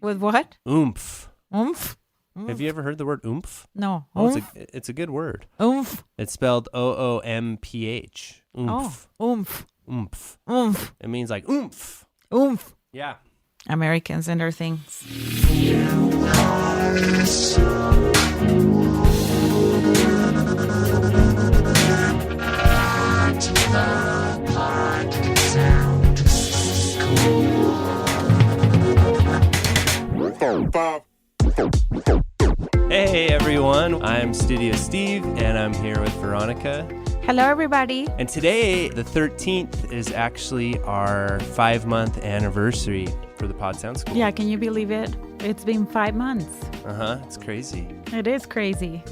With what? Oomph. Oomph? Have you ever heard the word oomph? No. Oh, Oomph? it's a good word. Oomph. It's spelled OOMPH. Oomph. Oh, oomph. Oomph. Oomph. It means like oomph. Oomph. Yeah. Americans and their things. Hey everyone, I'm Studio Steve and I'm here with Veronica. Hello, everybody. And today, the 13th, is actually our 5-month anniversary for the Pod Sound School. Yeah, can you believe it? It's been 5 months. It's crazy. It is crazy.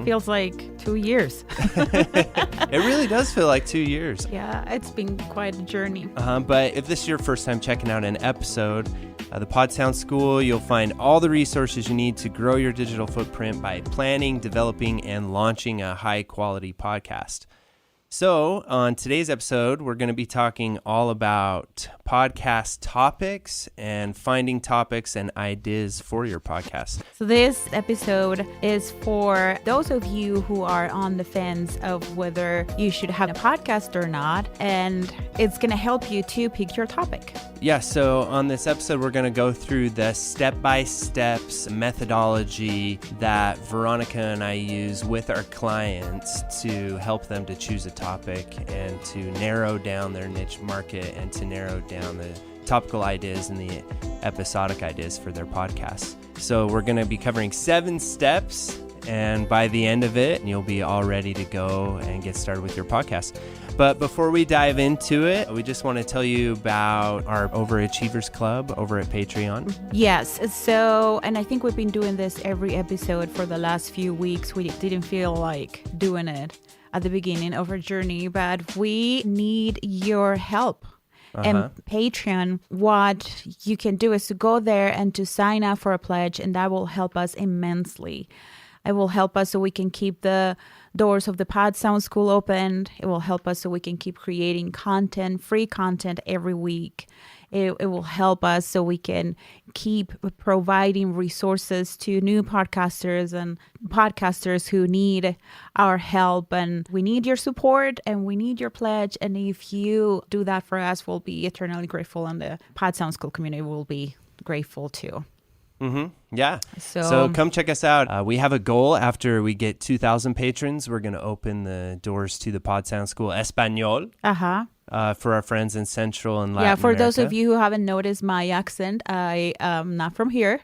Feels like 2 years. It really does feel like 2 years. Yeah, it's been quite a journey. But if this is your first time checking out an episode, the Pod Sound School, you'll find all the resources you need to grow your digital footprint by planning, developing, and launching a high-quality podcast. So, on today's episode, we're going to be talking all about podcast topics and finding topics and ideas for your podcast. So this episode is for those of you who are on the fence of whether you should have a podcast or not, and it's going to help you to pick your topic. Yeah, so on this episode, we're going to go through the step-by-steps methodology that Veronica and I use with our clients to help them to choose a topic and to narrow down their niche market and to narrow down the topical ideas and the episodic ideas for their podcasts. So we're going to be covering 7 steps, and by the end of it, you'll be all ready to go and get started with your podcast. But before we dive into it, we just want to tell you about our Overachievers Club over at Patreon. Yes. So, and I think we've been doing this every episode for the last few weeks. We didn't feel like doing it at the beginning of our journey, but we need your help. And Patreon, what you can do is to go there and to sign up for a pledge, and that will help us immensely. It will help us so we can keep the doors of the Pod Sound School open. It will help us so we can keep creating content, free content every week. It will help us so we can keep providing resources to new podcasters and podcasters who need our help. And we need your support and we need your pledge. And if you do that for us, we'll be eternally grateful. And the Pod Sound School community will be grateful too. Yeah. So come check us out. We have a goal after we get 2,000 patrons. We're going to open the doors to the Pod Sound School Espanol. For our friends in Central and Latin America. Yeah, for those of you who haven't noticed my accent, I am not from here.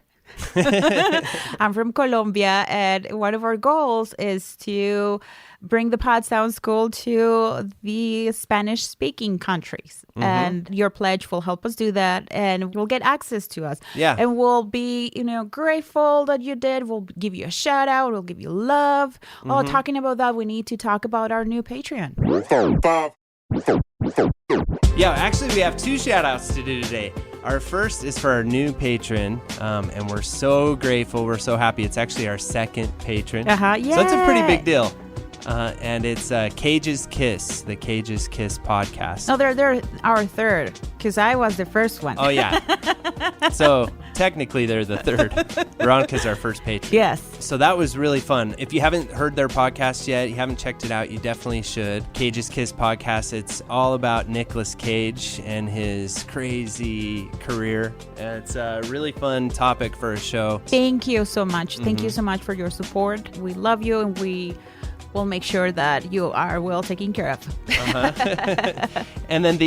I'm from Colombia, and one of our goals is to bring the Pod Sound School to the Spanish-speaking countries. And your pledge will help us do that, and we'll get access to us. Yeah. And we'll be, grateful that you did. We'll give you a shout-out. We'll give you love. Oh, talking about that, we need to talk about our new Patreon. Yeah, actually, we have 2 shout-outs to do today. Our first is for our new patron, and we're so grateful. We're so happy. It's actually our 2nd patron. Yeah. So that's a pretty big deal. And it's Cage's Kiss, the Cage's Kiss podcast. No, they're our 3rd, because I was the first one. Oh, yeah. So technically, they're the 3rd. Veronica's our first patron. Yes. So that was really fun. If you haven't heard their podcast yet, you haven't checked it out, you definitely should. Cage's Kiss podcast. It's all about Nicolas Cage and his crazy career. And it's a really fun topic for a show. Thank you so much. Thank you so much for your support. We love you, and we will make sure that you are well taken care of. And then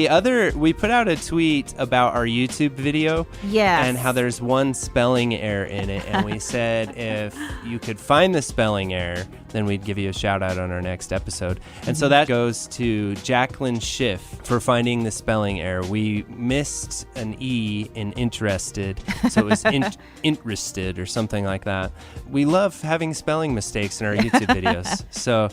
we put out a tweet about our YouTube video. Yes. And how there's one spelling error in it. And we said if you could find the spelling error, then we'd give you a shout out on our next episode. And so that goes to Jacqueline Schiff for finding the spelling error. We missed an E in interested, so it was interested or something like that. We love having spelling mistakes in our YouTube videos. So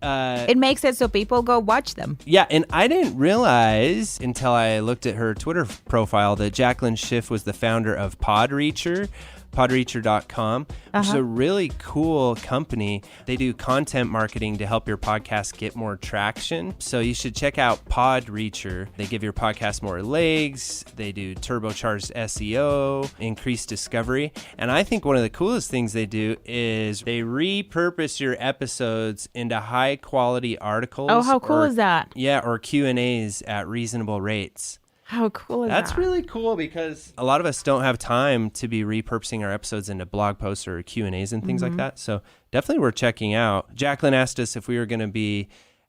it makes it so people go watch them. Yeah, and I didn't realize until I looked at her Twitter profile that Jacqueline Schiff was the founder of Podreacher. podreacher.com, which is a really cool company. They do content marketing to help your podcast get more traction. So you should check out Podreacher. They give your podcast more legs. They do turbocharged SEO, increased discovery. And I think one of the coolest things they do is they repurpose your episodes into high quality articles. Oh, how cool is that? Yeah, or Q&As at reasonable rates. How cool is that? That's really cool because a lot of us don't have time to be repurposing our episodes into blog posts or Q&As and things like that. So definitely worth checking out. Jacqueline asked us if we were going to be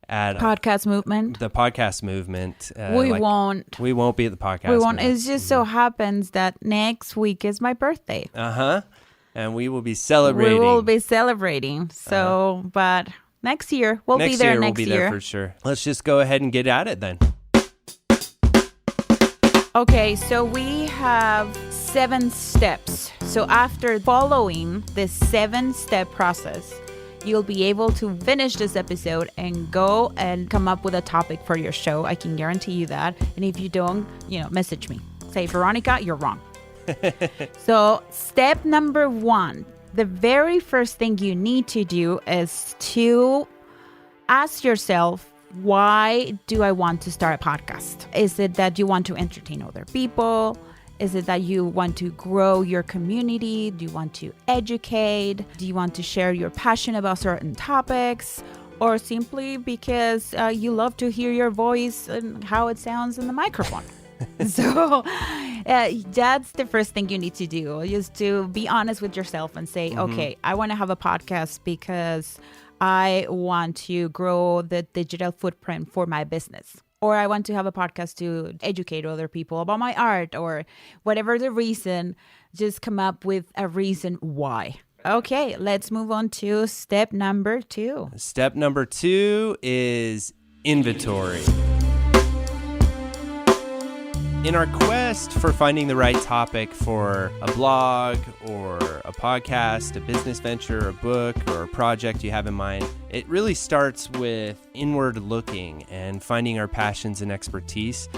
at podcast movement. The podcast movement. We won't. We won't be at the podcast We won't. movement. It just so happens that next week is my birthday. And we will be celebrating. We will be celebrating. So, but next year, we'll be there next year. We'll be there for sure. Let's just go ahead and get at it then. Okay, so we have 7 steps. So after following this 7-step process, you'll be able to finish this episode and go and come up with a topic for your show. I can guarantee you that. And if you don't, message me. Say, Veronica, you're wrong. So step number 1, the very first thing you need to do is to ask yourself, why do I want to start a podcast? Is it that you want to entertain other people? Is it that you want to grow your community? Do you want to educate? Do you want to share your passion about certain topics? Or simply because you love to hear your voice and how it sounds in the microphone? So that's the first thing you need to do, is to be honest with yourself and say, okay, I want to have a podcast because I want to grow the digital footprint for my business. Or I want to have a podcast to educate other people about my art, or whatever the reason. Just come up with a reason why. Okay, let's move on to step number 2. Step number 2 is inventory. In our quest for finding the right topic for a blog or a podcast, a business venture, a book, or a project you have in mind, it really starts with inward looking and finding our passions and expertise,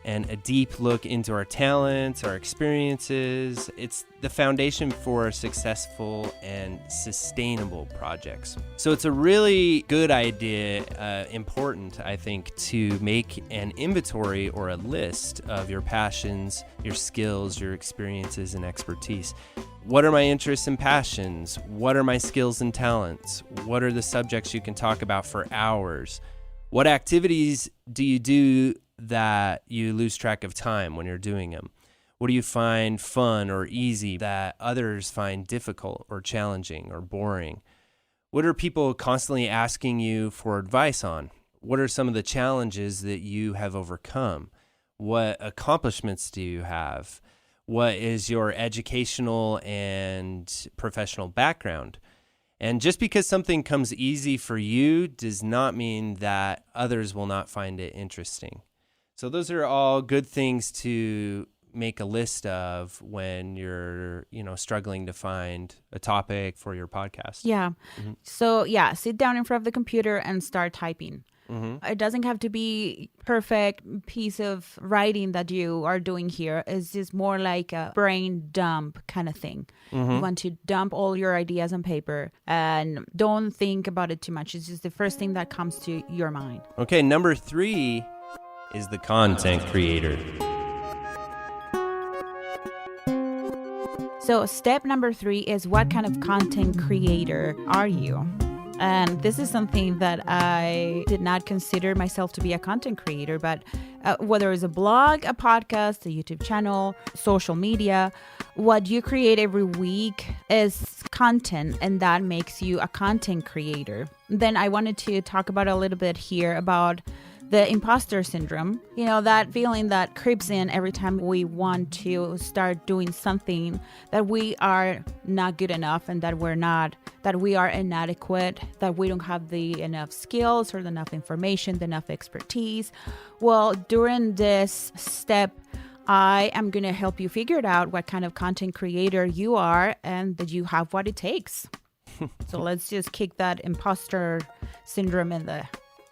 and a deep look into our talents, our experiences. It's the foundation for successful and sustainable projects. So it's a really good idea, important, I think, to make an inventory or a list of your passions, your skills, your experiences, and expertise. What are my interests and passions? What are my skills and talents? What are the subjects you can talk about for hours? What activities do you do that you lose track of time when you're doing them? What do you find fun or easy that others find difficult or challenging or boring? What are people constantly asking you for advice on? What are some of the challenges that you have overcome? What accomplishments do you have? What is your educational and professional background? And just because something comes easy for you does not mean that others will not find it interesting. So those are all good things to make a list of when you're, struggling to find a topic for your podcast. Yeah. So sit down in front of the computer and start typing. It doesn't have to be perfect piece of writing that you are doing here. It's just more like a brain dump kind of thing. You want to dump all your ideas on paper and don't think about it too much. It's just the first thing that comes to your mind. Okay, number 3 is the content creator. So step number 3 is, what kind of content creator are you? And this is something that I did not consider myself to be a content creator, but whether it's a blog, a podcast, a YouTube channel, social media, what you create every week is content, and that makes you a content creator. Then I wanted to talk about a little bit here about the imposter syndrome, that feeling that creeps in every time we want to start doing something, that we are not good enough and that we are inadequate, that we don't have the enough skills or enough information, enough expertise. Well, during this step, I am going to help you figure it out what kind of content creator you are and that you have what it takes. So let's just kick that imposter syndrome in the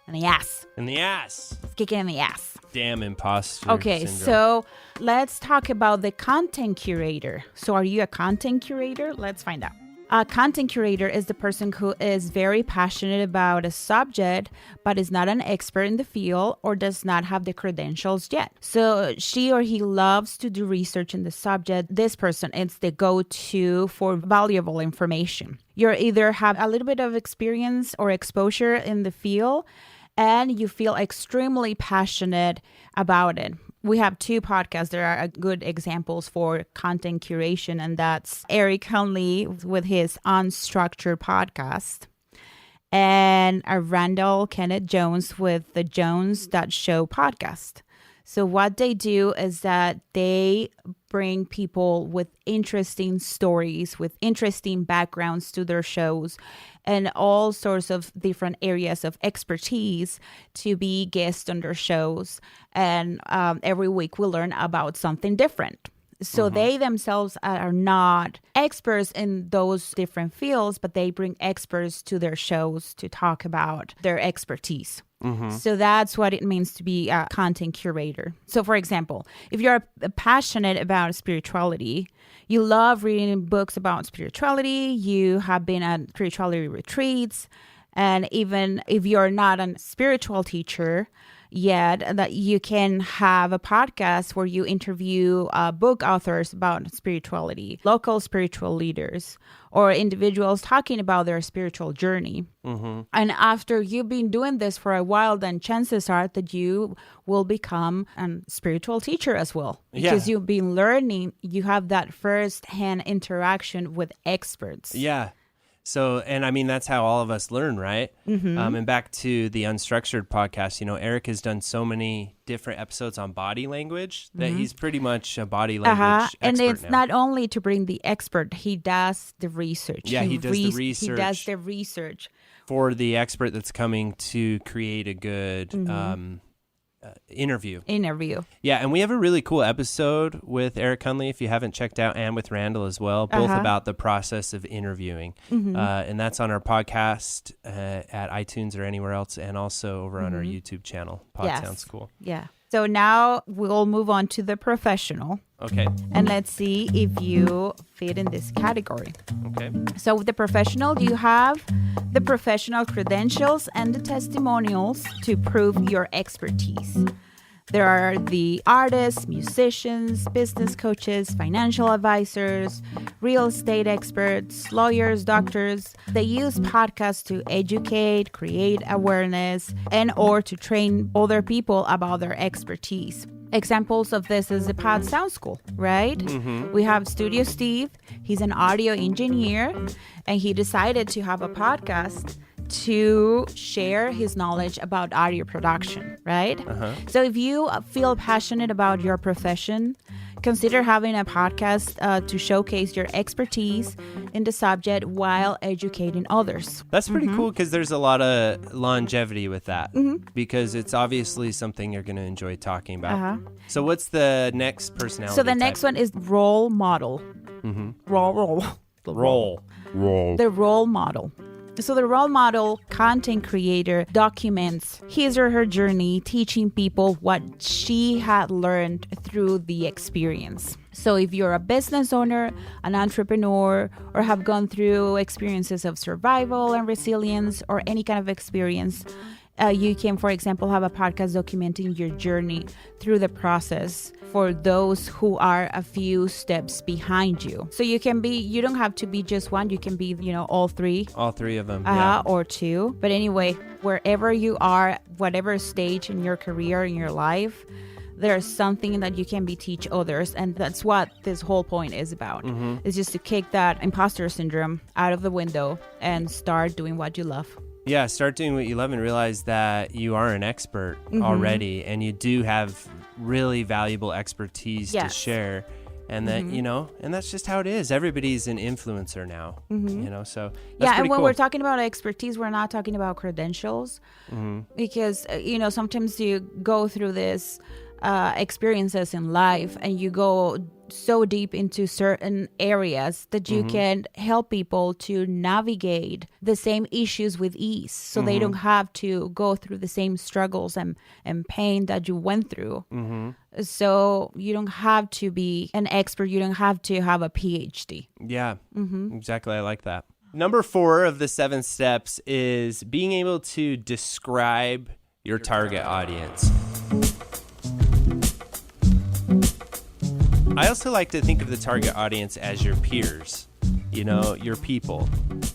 In the ass. In the ass. It's kicking in the ass. Damn imposter Okay, syndrome. so let's talk about the content curator. So are you a content curator? Let's find out. A content curator is the person who is very passionate about a subject, but is not an expert in the field or does not have the credentials yet. So she or he loves to do research in the subject. This person is the go-to for valuable information. You either have a little bit of experience or exposure in the field, and you feel extremely passionate about it. We have two podcasts that are good examples for content curation, and that's Eric Hunley with his Unstructured podcast and Randall Kenneth Jones with the Jones.show podcast. So what they do is that they bring people with interesting stories, with interesting backgrounds to their shows, and all sorts of different areas of expertise to be guests on their shows. And every week we learn about something different. So they themselves are not experts in those different fields, but they bring experts to their shows to talk about their expertise. So that's what it means to be a content curator. So for example, if you're passionate about spirituality, you love reading books about spirituality, you have been at spirituality retreats, and even if you're not a spiritual teacher yet, that you can have a podcast where you interview book authors about spirituality, local spiritual leaders, or individuals talking about their spiritual journey. And after you've been doing this for a while, then chances are that you will become a spiritual teacher as well. Because you've been learning, you have that first-hand interaction with experts. Yeah. So, and I mean, that's how all of us learn, right? And back to the Unstructured podcast, you know, Eric has done so many different episodes on body language that he's pretty much a body language expert And it's now. not only to bring the expert, he does the research. Yeah, he does the research. He does the research. For the expert that's coming to create a good interview. Yeah, and we have a really cool episode with Eric Hunley, if you haven't checked out, and with Randall as well, both about the process of interviewing. And that's on our podcast at iTunes or anywhere else, and also over on our YouTube channel. Sounds cool. Yeah. So now we'll move on to the professional. Okay. And let's see if you fit in this category. Okay. So with the professional, you have the professional credentials and the testimonials to prove your expertise. There are the artists, musicians, business coaches, financial advisors, real estate experts, lawyers, doctors. They use podcasts to educate, create awareness, and or to train other people about their expertise. Examples of this is the Pod Sound School, right? We have Studio Steve. He's an audio engineer, and he decided to have a podcast to share his knowledge about audio production, right? So if you feel passionate about your profession, consider having a podcast to showcase your expertise in the subject while educating others. That's pretty cool because there's a lot of longevity with that because it's obviously something you're going to enjoy talking about. So what's the next personality So the type? next one is role model. Role. The role model. So the role model content creator documents his or her journey, teaching people what she had learned through the experience. So if you're a business owner, an entrepreneur, or have gone through experiences of survival and resilience or any kind of experience, you can, for example, have a podcast documenting your journey through the process for those who are a few steps behind you. So you don't have to be just one. You can be, all three. All three of them. Or two. But anyway, wherever you are, whatever stage in your career, in your life, there's something that you can teach others. And that's what this whole point is about. It's just to kick that imposter syndrome out of the window and start doing what you love. Yeah, start doing what you love and realize that you are an expert already and you do have really valuable expertise to share. And that, and that's just how it is. Everybody's an influencer now, so that's and when cool. we're talking about expertise, we're not talking about credentials because, sometimes you go through this experiences in life and you go so deep into certain areas that you can help people to navigate the same issues with ease, so they don't have to go through the same struggles and pain that you went through. So you don't have to be an expert. You don't have to have a PhD. Yeah, exactly. I like that. Number 4 of the 7 steps is being able to describe your target audience. I also like to think of the target audience as your peers, your people.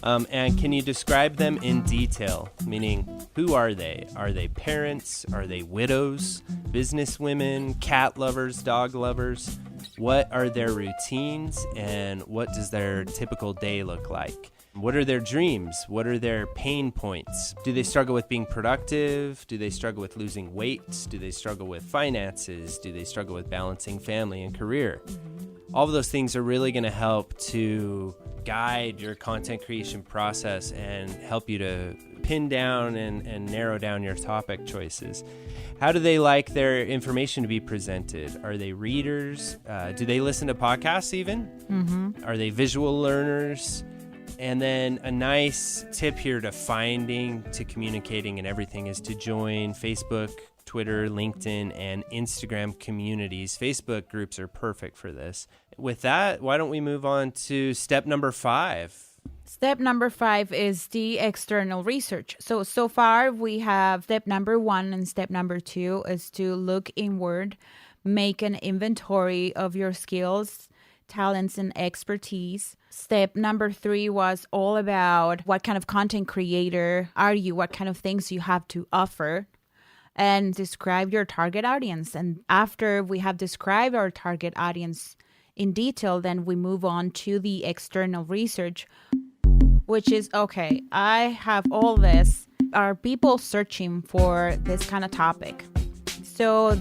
And can you describe them in detail? Meaning, who are they? Are they parents? Are they widows, businesswomen, cat lovers, dog lovers? What are their routines, and what does their typical day look like? What are their dreams? What are their pain points? Do they struggle with being productive? Do they struggle with losing weight? Do they struggle with finances? Do they struggle with balancing family and career? All of those things are really going to help to guide your content creation process and help you to pin down and narrow down your topic choices. How do they like their information to be presented? Are they readers? Do they listen to podcasts even? Are they visual learners? And then a nice tip here to finding, to communicating and everything is to join Facebook, Twitter, LinkedIn, and Instagram communities. Facebook groups are perfect for this. With that, why don't we move on to step number 5? Step number 5 is the external research. So far we have step number 1 and step number 2 is to look inward, make an inventory of your skills, talents, and expertise. Step number 3 was all about what kind of content creator are you, what kind of things you have to offer, and describe your target audience. And after we have described our target audience in detail, then we move on to the external research, which is, okay, I have all this. Are people searching for this kind of topic? So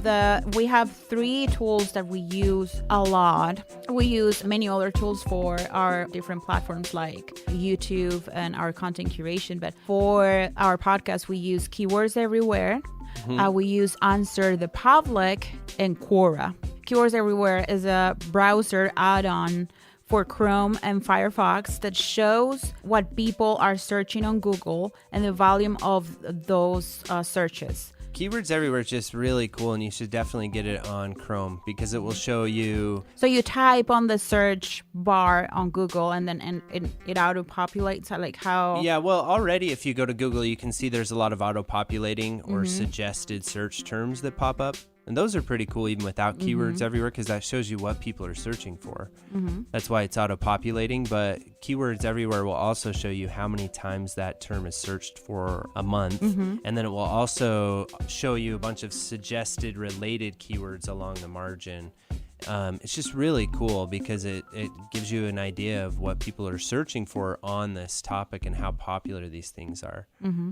we have 3 tools that we use a lot. We use many other tools for our different platforms like YouTube and our content curation. But for our podcast, we use Keywords Everywhere. We use Answer the Public and Quora. Keywords Everywhere is a browser add-on for Chrome and Firefox that shows what people are searching on Google and the volume of those searches. Keywords Everywhere is just really cool, and you should definitely get it on Chrome because it will show you. So you type on the search bar on Google, and then it auto-populates. Like how? Yeah, well, already if you go to Google, you can see there's a lot of auto-populating or suggested search terms that pop up. And those are pretty cool even without Keywords Everywhere because that shows you what people are searching for. That's why it's auto-populating, but Keywords Everywhere will also show you how many times that term is searched for a month. And then it will also show you a bunch of suggested related keywords along the margin. It's just really cool because it gives you an idea of what people are searching for on this topic and how popular these things are.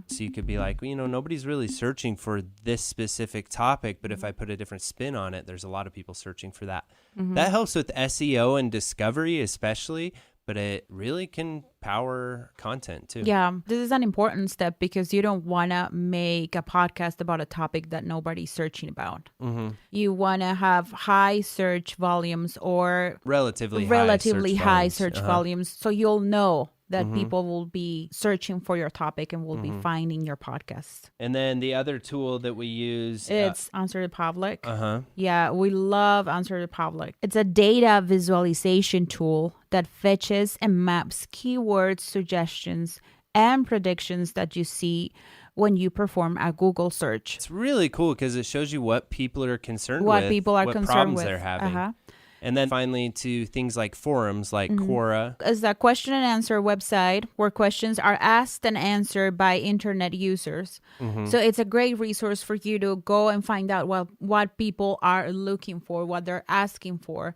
So you could be like, nobody's really searching for this specific topic, but if I put a different spin on it, there's a lot of people searching for that. That helps with SEO and discovery especially, but it really can power content too. Yeah, this is an important step because you don't want to make a podcast about a topic that nobody's searching about. You want to have high search volumes or relatively high search volumes, so you'll know that people will be searching for your topic and will be finding your podcast. And then the other tool that we use... It's Answer the Public. Yeah, we love Answer the Public. It's a data visualization tool that fetches and maps keywords, suggestions, and predictions that you see when you perform a Google search. It's really cool because it shows you what people are concerned with, what problems they're having. And then finally to things like forums like Quora. It's a question and answer website where questions are asked and answered by internet users. So it's a great resource for you to go and find out what people are looking for, what they're asking for.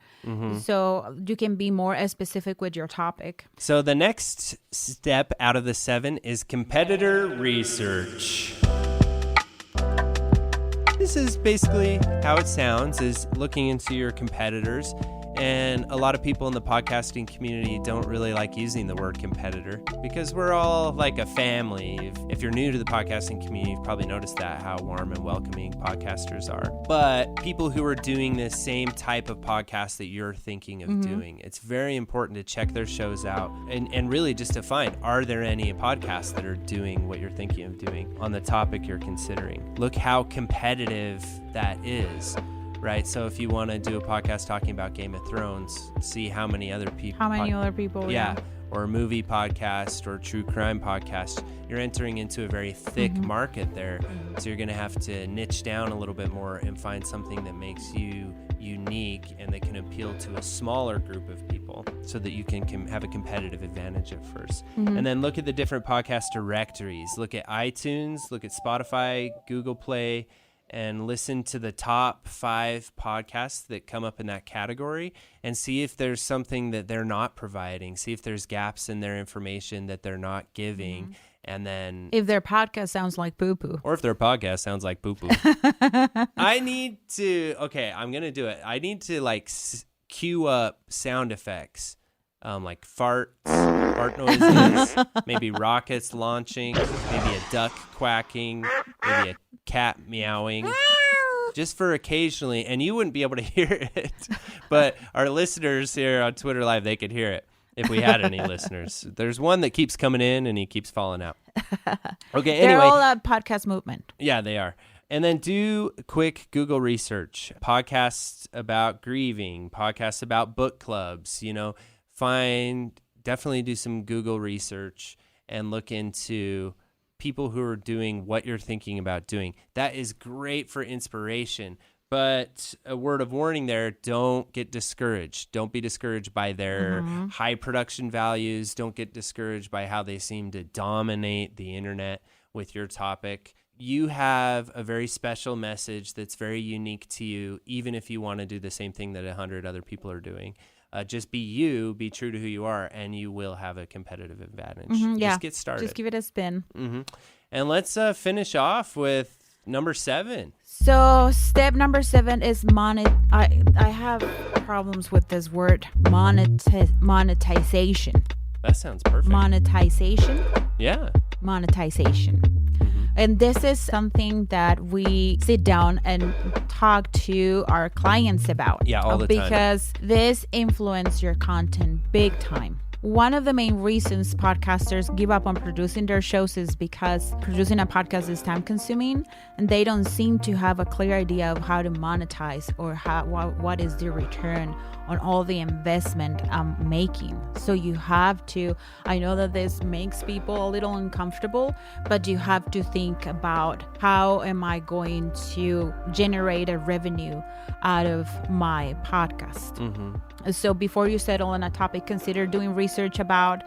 So you can be more specific with your topic. So the next step out of the 7 is competitor research. This is basically how it sounds, is looking into your competitors And a lot of people in the podcasting community don't really like using the word competitor because we're all like a family. If you're new to the podcasting community, you've probably noticed that, how warm and welcoming podcasters are. But people who are doing this same type of podcast that you're thinking of doing, it's very important to check their shows out and really just to find, are there any podcasts that are doing what you're thinking of doing on the topic you're considering? Look how competitive that is. Right, so if you want to do a podcast talking about Game of Thrones, see how many other people. Other people? Yeah, or a movie podcast or true crime podcast. You're entering into a very thick market there, so you're going to have to niche down a little bit more and find something that makes you unique and that can appeal to a smaller group of people, so that you can have a competitive advantage at first. And then look at the different podcast directories. Look at iTunes, look at Spotify, Google Play, and listen to the top 5 podcasts that come up in that category and see if there's something that they're not providing. See if there's gaps in their information that they're not giving. And then if their podcast sounds like poo-poo. Or if their podcast sounds like poo-poo. I'm going to do it. I need to like cue up sound effects, like fart noises, maybe rockets launching, maybe a duck quacking, maybe a cat meowing, just for occasionally, and you wouldn't be able to hear it, but our listeners here on Twitter Live, they could hear it if we had any listeners. There's one that keeps coming in and he keeps falling out. Okay, anyway. They're all a podcast movement. Yeah, they are. And then do quick Google research, podcasts about grieving, podcasts about book clubs, definitely do some Google research and look into people who are doing what you're thinking about doing. That is great for inspiration, but a word of warning there, don't get discouraged. Don't be discouraged by their high production values. Don't get discouraged by how they seem to dominate the internet with your topic. You have a very special message that's very unique to you, even if you want to do the same thing that 100 other people are doing. Just be you, be true to who you are, and you will have a competitive advantage. Just get started. Just give it a spin. And let's finish off with number 7. So step number 7 is I have problems with this word, monetization. That sounds perfect. Monetization? Yeah. Monetization. And this is something that we sit down and talk to our clients about. Yeah, all the time. Because this influences your content big time. One of the main reasons podcasters give up on producing their shows is because producing a podcast is time consuming and they don't seem to have a clear idea of how to monetize or what is the return on all the investment I'm making. So you have to, I know that this makes people a little uncomfortable, but you have to think about how am I going to generate a revenue out of my podcast. So before you settle on a topic, consider doing research about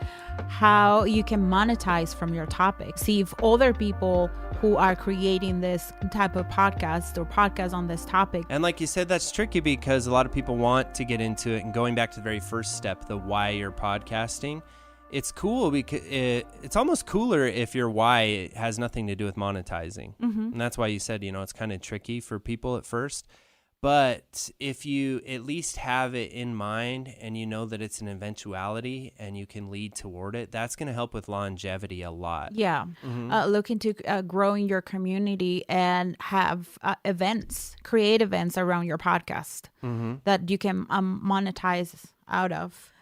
how you can monetize from your topic. See if other people who are creating this type of podcast or podcast on this topic. And like you said, that's tricky because a lot of people want to get into it. And going back to the very first step, the why you're podcasting, it's cool because it's almost cooler if your why has nothing to do with monetizing. And that's why you said, it's kind of tricky for people at first. But if you at least have it in mind and you know that it's an eventuality and you can lead toward it, that's going to help with longevity a lot. Yeah. Look into growing your community and have events, create events around your podcast that you can monetize out of.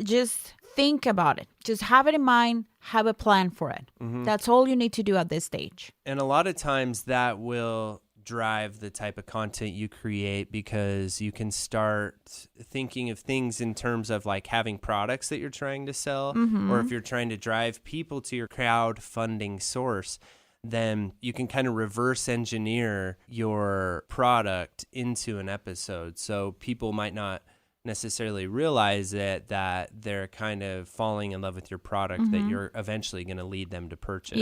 Just think about it. Just have it in mind. Have a plan for it. That's all you need to do at this stage. And a lot of times that will drive the type of content you create because you can start thinking of things in terms of like having products that you're trying to sell, or if you're trying to drive people to your crowdfunding source, then you can kind of reverse engineer your product into an episode. So people might not necessarily realize it, that they're kind of falling in love with your product that you're eventually going to lead them to purchase,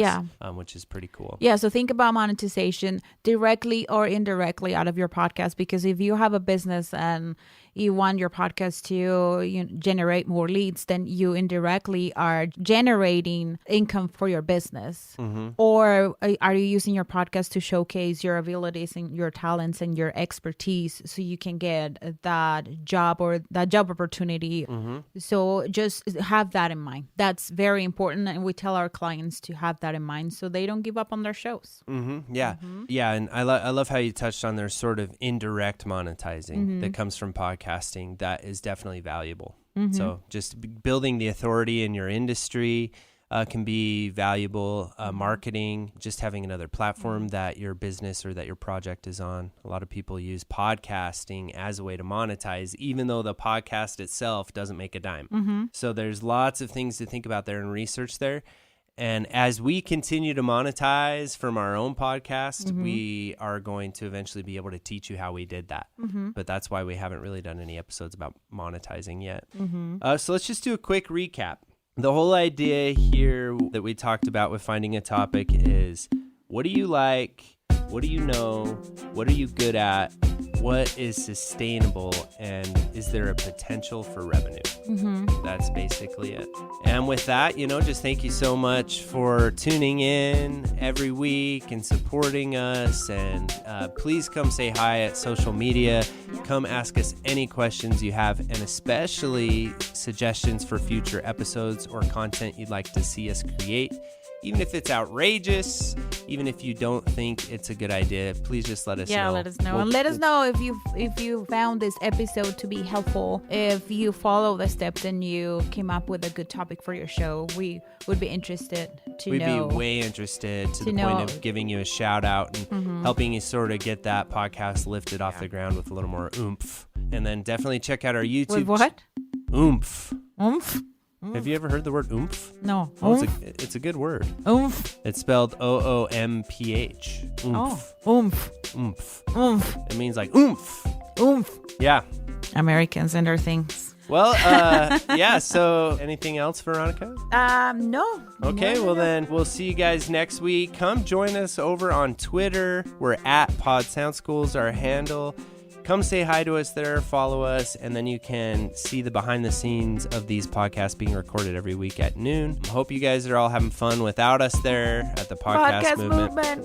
which is pretty cool. Yeah, so think about monetization directly or indirectly out of your podcast, because if you have a business and you want your podcast to generate more leads, then you indirectly are generating income for your business. Or are you using your podcast to showcase your abilities and your talents and your expertise so you can get that job or that job opportunity? So just have that in mind. That's very important, and we tell our clients to have that in mind so they don't give up on their shows. Yeah. And I love how you touched on their sort of indirect monetizing that comes from podcasting. That is definitely valuable. So just building the authority in your industry can be valuable. Marketing, just having another platform that your business or that your project is on. A lot of people use podcasting as a way to monetize, even though the podcast itself doesn't make a dime. So there's lots of things to think about there and research there. And as we continue to monetize from our own podcast, we are going to eventually be able to teach you how we did that. But that's why we haven't really done any episodes about monetizing yet. So let's just do a quick recap. The whole idea here that we talked about with finding a topic is, what do you like? What do you know? What are you good at? What is sustainable? And is there a potential for revenue? That's basically it. And with that, just thank you so much for tuning in every week and supporting us. And please come say hi at social media. Come ask us any questions you have, and especially suggestions for future episodes or content you'd like to see us create. Even if it's outrageous, even if you don't think it's a good idea, please just let us know. Yeah, let us know. And let us know if you found this episode to be helpful. If you follow the steps and you came up with a good topic for your show, we would be interested to know. We'd be way interested to the point of giving you a shout out and helping you sort of get that podcast lifted off the ground with a little more oomph. And then definitely check out our YouTube. With what? Oomph. Oomph? Have you ever heard the word oomph? No. Oh, it's a good word. Oomph. It's spelled OOMPH. Oomph. Oh, oomph. Oomph. Oomph. It means like oomph. Oomph. Yeah. Americans and their things. Well, yeah. So anything else, Veronica? No. Okay, well then we'll see you guys next week. Come join us over on Twitter. We're at Pod Sound School is our handle. Come say hi to us there, follow us, and then you can see the behind the scenes of these podcasts being recorded every week at noon. Hope you guys are all having fun without us there at the podcast movement.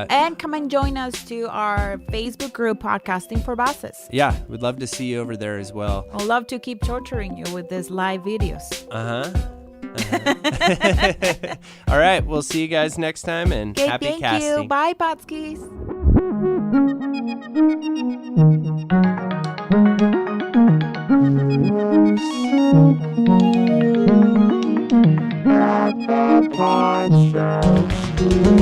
And come and join us to our Facebook group, Podcasting for Bosses. Yeah, we'd love to see you over there as well. I'd love to keep torturing you with these live videos. All right, we'll see you guys next time, and happy casting. Thank you. Bye, Potskis. Pod Show.